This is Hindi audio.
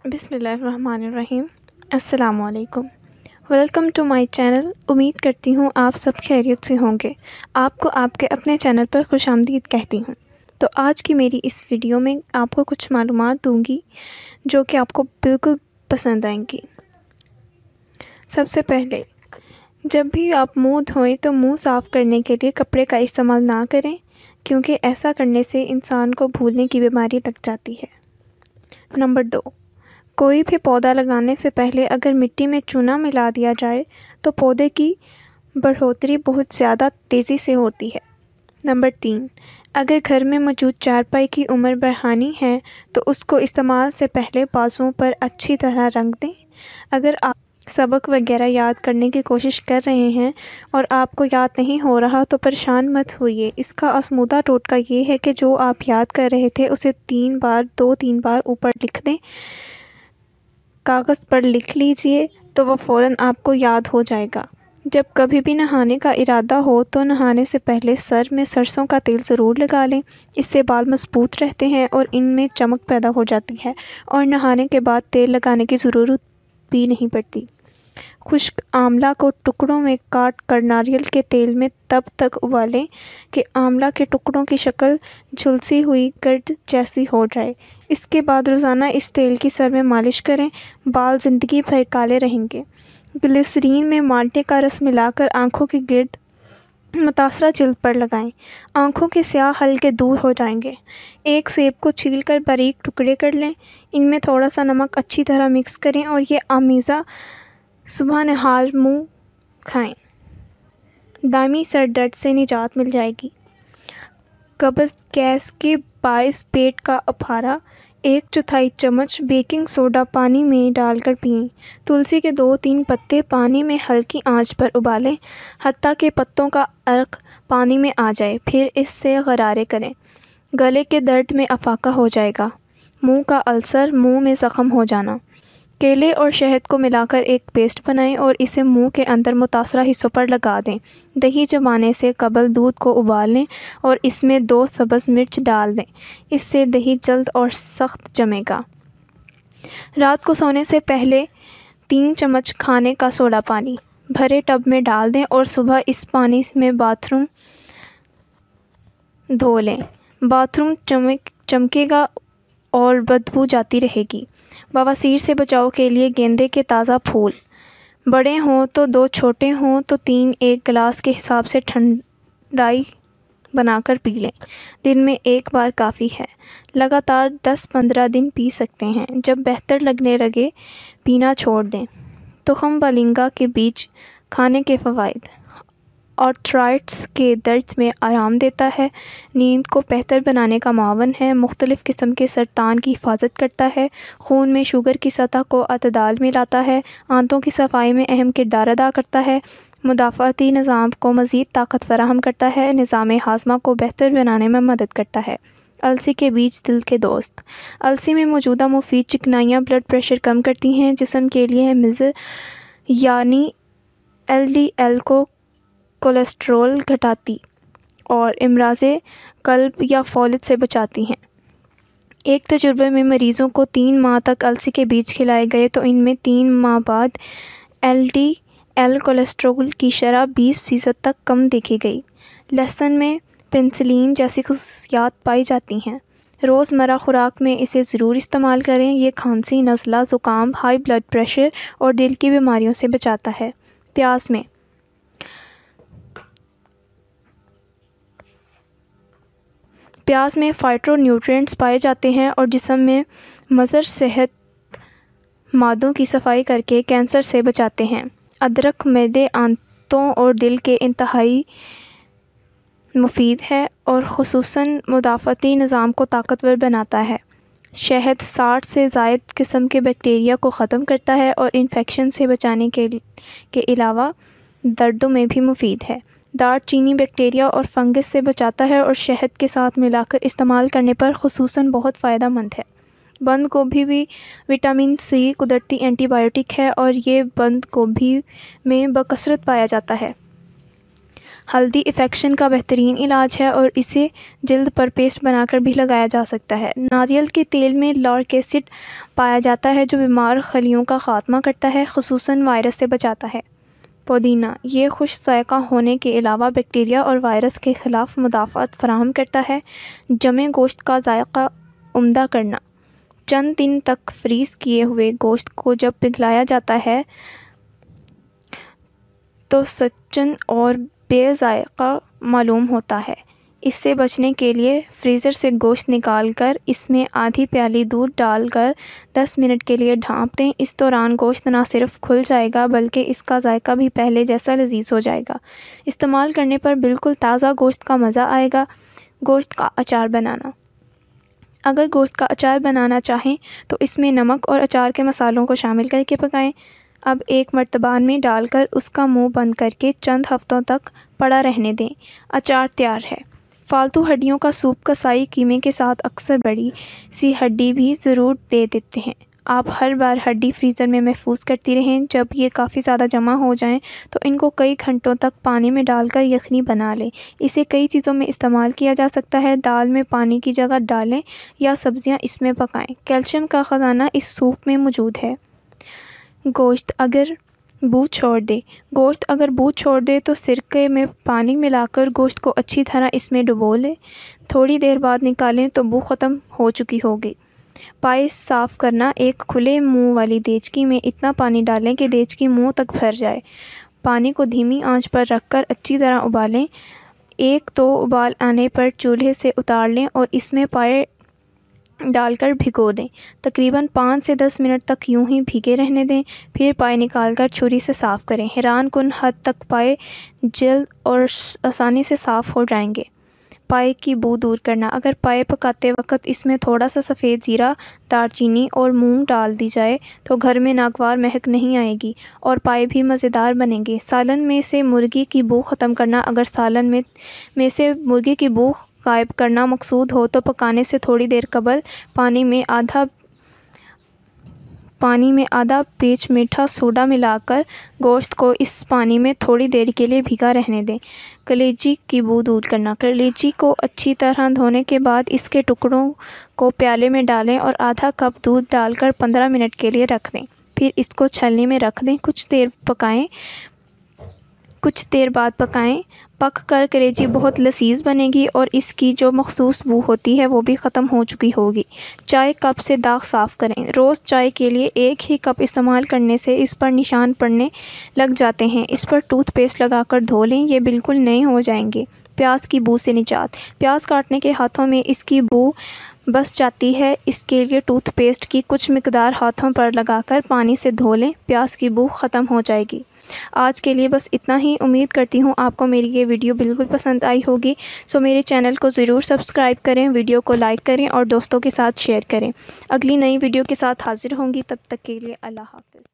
बिस्मिल्लाहिर्रहमानिर्रहीम। अस्सलामुअलैकुम। Welcome to my channel. उम्मीद करती हूँ आप सब खैरियत से होंगे। आपको आपके अपने चैनल पर खुशामदीद कहती हूँ। तो आज की मेरी इस वीडियो में आपको कुछ मालूमात दूँगी जो कि आपको बिल्कुल पसंद आएंगी। सबसे पहले, जब भी आप मुंह धोएं तो मुंह साफ़ करने के लिए कपड़े का इस्तेमाल ना करें, क्योंकि ऐसा करने से इंसान को भूलने की बीमारी लग जाती है। नंबर 2, कोई भी पौधा लगाने से पहले अगर मिट्टी में चूना मिला दिया जाए तो पौधे की बढ़ोतरी बहुत ज़्यादा तेज़ी से होती है। नंबर 3, अगर घर में मौजूद चारपाई की उम्र बढ़ानी है तो उसको इस्तेमाल से पहले बाजुओं पर अच्छी तरह रंग दें। अगर आप सबक वगैरह याद करने की कोशिश कर रहे हैं और आपको याद नहीं हो रहा तो परेशान मत होइए। इसका आज़मूदा टोटका ये है कि जो आप याद कर रहे थे उसे 2-3 बार ऊपर लिख दें, कागज़ पर लिख लीजिए तो वह फ़ौरन आपको याद हो जाएगा। जब कभी भी नहाने का इरादा हो तो नहाने से पहले सर में सरसों का तेल ज़रूर लगा लें। इससे बाल मज़बूत रहते हैं और इनमें चमक पैदा हो जाती है और नहाने के बाद तेल लगाने की ज़रूरत भी नहीं पड़ती। खुश्क आंवला को टुकड़ों में काट कर नारियल के तेल में तब तक उबालें कि आंवला के टुकड़ों की शक्ल झुलसी हुई गर्द जैसी हो जाए। इसके बाद रोज़ाना इस तेल की सर में मालिश करें। बाल ज़िंदगी भर काले रहेंगे। ग्लिसरीन में माल्टे का रस मिलाकर आँखों के गिर्द मुतासरा जिल्द पर लगाएं। आँखों के स्याह हल्के दूर हो जाएंगे। एक सेब को छीलकर बारीक टुकड़े कर लें। इनमें थोड़ा सा नमक अच्छी तरह मिक्स करें और ये आमीज़ा सुबह नहार मुँह खाएं। दामी सर दर्द से निजात मिल जाएगी। कब्ज़ गैस के बायस पेट का अफारा 1/4 चम्मच बेकिंग सोडा पानी में डालकर पिएं। तुलसी के 2-3 पत्ते पानी में हल्की आंच पर उबालें हत्ता के पत्तों का अर्क पानी में आ जाए, फिर इससे गरारे करें। गले के दर्द में अफाका हो जाएगा। मुंह का अल्सर, मुंह में ज़ख़म हो जाना। केले और शहद को मिलाकर एक पेस्ट बनाएं और इसे मुंह के अंदर मुतासरा हिस्सों पर लगा दें। दही जमाने से कबल दूध को उबाल लें और इसमें 2 सब्ज़ मिर्च डाल दें। इससे दही जल्द और सख्त जमेगा। रात को सोने से पहले 3 चम्मच खाने का सोडा पानी भरे टब में डाल दें और सुबह इस पानी में बाथरूम धो लें। बाथरूम चमकेगा और बदबू जाती रहेगी। बवासीर से बचाव के लिए गेंदे के ताज़ा फूल, बड़े हों तो 2, छोटे हों तो 3, एक गिलास के हिसाब से ठंडाई बनाकर पी लें। दिन में 1 बार काफ़ी है। लगातार 10-15 दिन पी सकते हैं। जब बेहतर लगने लगे पीना छोड़ दें। तुखम बलिंगा के बीज खाने के फ़वाइद: आर्थराइटिस के दर्द में आराम देता है, नींद को बेहतर बनाने का मुआवन है, मुख्तलिफ़ किस्म के सरतान की हिफाजत करता है, खून में शुगर की सतह को अतदाल में लाता है, आंतों की सफाई में अहम किरदार अदा करता है, मुदाफ़ाती निज़ाम को मज़ीद ताकत फराहम करता है, निज़ाम हाज़मा को बेहतर बनाने में मदद करता है। अलसी के बीज दिल के दोस्त: अलसी में मौजूदा मुफीद चिकनाइयाँ ब्लड प्रेशर कम करती हैं, जिस्म के लिए मिज़र यानी LDL को कोलेस्ट्रॉल घटाती और इमराज़े कल्ब या फौलत से बचाती हैं। एक तजुर्बे में मरीज़ों को 3 माह तक अलसी के बीज खिलाए गए तो इनमें 3 माह बाद LDL कोलेस्ट्रॉल की शरह 20% तक कम देखी गई। लहसुन में पेनिसिलिन जैसी खुसूसियात पाई जाती हैं। रोज़मर्रा खुराक में इसे ज़रूर इस्तेमाल करें। ये खांसी, नज़ला, ज़ुकाम, हाई ब्लड प्रेशर और दिल की बीमारियों से बचाता है। प्याज में फाइटोन्यूट्रिएंट्स पाए जाते हैं और जिस्म में मज़र सेहत मादों की सफाई करके कैंसर से बचाते हैं। अदरक मैदे, आंतों और दिल के इंतहाई मुफीद है और ख़ुसूसन मुदाफ़ाती निज़ाम को ताकतवर बनाता है। शहद 60 से ज़ायद किस्म के बैक्टीरिया को ख़त्म करता है और इन्फेक्शन से बचाने के अलावा दर्दों में भी मुफीद है। दालचीनी बैक्टीरिया और फंगस से बचाता है और शहद के साथ मिलाकर इस्तेमाल करने पर ख़ुसूसन बहुत फ़ायदा मंद है। बंद गोभी भी विटामिन C कुदरती एंटीबायोटिक है और ये बंद गोभी में बकसरत पाया जाता है। हल्दी इन्फेक्शन का बेहतरीन इलाज है और इसे जल्द पर पेस्ट बनाकर भी लगाया जा सकता है। नारियल के तेल में लॉरिक एसिड पाया जाता है जो बीमार खलियों का ख़ात्मा करता है, ख़ुसूसन वायरस से बचाता है। पुदीना ये खुश ज़ायक़ा होने के अलावा बैक्टीरिया और वायरस के ख़िलाफ़ मुदाफ़अत फ़राहम करता है। जमे गोश्त का ज़ायक़ा उम्दा करना। चंद दिन तक फ्रीज़ किए हुए गोश्त को जब पिघलाया जाता है तो सचन और बेज़ायक़ा मालूम होता है। इससे बचने के लिए फ्रीज़र से गोश्त निकालकर इसमें आधी प्याली दूध डालकर 10 मिनट के लिए ढाँप दें। इस दौरान गोश्त न सिर्फ खुल जाएगा बल्कि इसका जायका भी पहले जैसा लजीज़ हो जाएगा। इस्तेमाल करने पर बिल्कुल ताज़ा गोश्त का मज़ा आएगा। गोश्त का अचार बनाना। अगर गोश्त का अचार बनाना चाहें तो इसमें नमक और अचार के मसालों को शामिल करके पकाएं। अब एक मर्तबान में डालकर उसका मुंह बंद करके चंद हफ़्तों तक पड़ा रहने दें। अचार तैयार है। फालतू हड्डियों का सूप कसाई कीमे के साथ अक्सर बड़ी सी हड्डी भी ज़रूर दे देते हैं। आप हर बार हड्डी फ्रीज़र में महफूज करती रहें। जब ये काफ़ी ज़्यादा जमा हो जाएं तो इनको कई घंटों तक पानी में डालकर यखनी बना लें। इसे कई चीज़ों में इस्तेमाल किया जा सकता है। दाल में पानी की जगह डालें या सब्ज़ियाँ इसमें पकाएं। कैल्शियम का ख़जाना इस सूप में मौजूद है। गोश्त अगर बू छोड़ दे तो सिरके में पानी मिलाकर गोश्त को अच्छी तरह इसमें डुबो लें। थोड़ी देर बाद निकालें तो बू ख़त्म हो चुकी होगी। पाए साफ़ करना। एक खुले मुंह वाली देचकी में इतना पानी डालें कि देचकी मुंह तक भर जाए। पानी को धीमी आंच पर रखकर अच्छी तरह उबालें। 1-2 उबाल आने पर चूल्हे से उतार लें और इसमें पाए डालकर भिगो दें। तकरीबन 5 से 10 मिनट तक यूं ही भीगे रहने दें। फिर पाए निकालकर छुरी से साफ़ करें। हैरान कुन हद तक पाए जल्द और आसानी से साफ़ हो जाएंगे। पाए की बू दूर करना। अगर पाए पकाते वक्त इसमें थोड़ा सा सफ़ेद ज़ीरा, दालचीनी और मूंग डाल दी जाए तो घर में नागवार महक नहीं आएगी और पाए भी मज़ेदार बनेंगे। सालन में से मुर्गी की बू ख़त्म करना। अगर सालन में से मुर्गी की बू गायब करना मकसूद हो तो पकाने से थोड़ी देर कबल पानी में आधा पेच मीठा सोडा मिलाकर गोश्त को इस पानी में थोड़ी देर के लिए भिगा रहने दें। कलेजी की बू दूर करना। कलेजी को अच्छी तरह धोने के बाद इसके टुकड़ों को प्याले में डालें और आधा कप दूध डालकर 15 मिनट के लिए रख दें। फिर इसको छलनी में रख दें। कुछ देर बाद पकाएं। पक कर कलेजी बहुत लजीज बनेगी और इसकी जो मखसूस बू होती है वो भी ख़त्म हो चुकी होगी। चाय कप से दाग साफ़ करें। रोज़ चाय के लिए एक ही कप इस्तेमाल करने से इस पर निशान पड़ने लग जाते हैं। इस पर टूथपेस्ट लगाकर धो लें, ये बिल्कुल नए हो जाएंगे। प्याज की बू से निजात। प्याज काटने के हाथों में इसकी बू बस जाती है। इसके लिए टूथपेस्ट की कुछ मिकदार हाथों पर लगाकर पानी से धो लें। प्याज की बू ख़त्म हो जाएगी। आज के लिए बस इतना ही। उम्मीद करती हूँ आपको मेरी ये वीडियो बिल्कुल पसंद आई होगी। सो मेरे चैनल को ज़रूर सब्सक्राइब करें, वीडियो को लाइक करें और दोस्तों के साथ शेयर करें। अगली नई वीडियो के साथ हाज़िर होंगी। तब तक के लिए अल्लाह हाफ़िज़।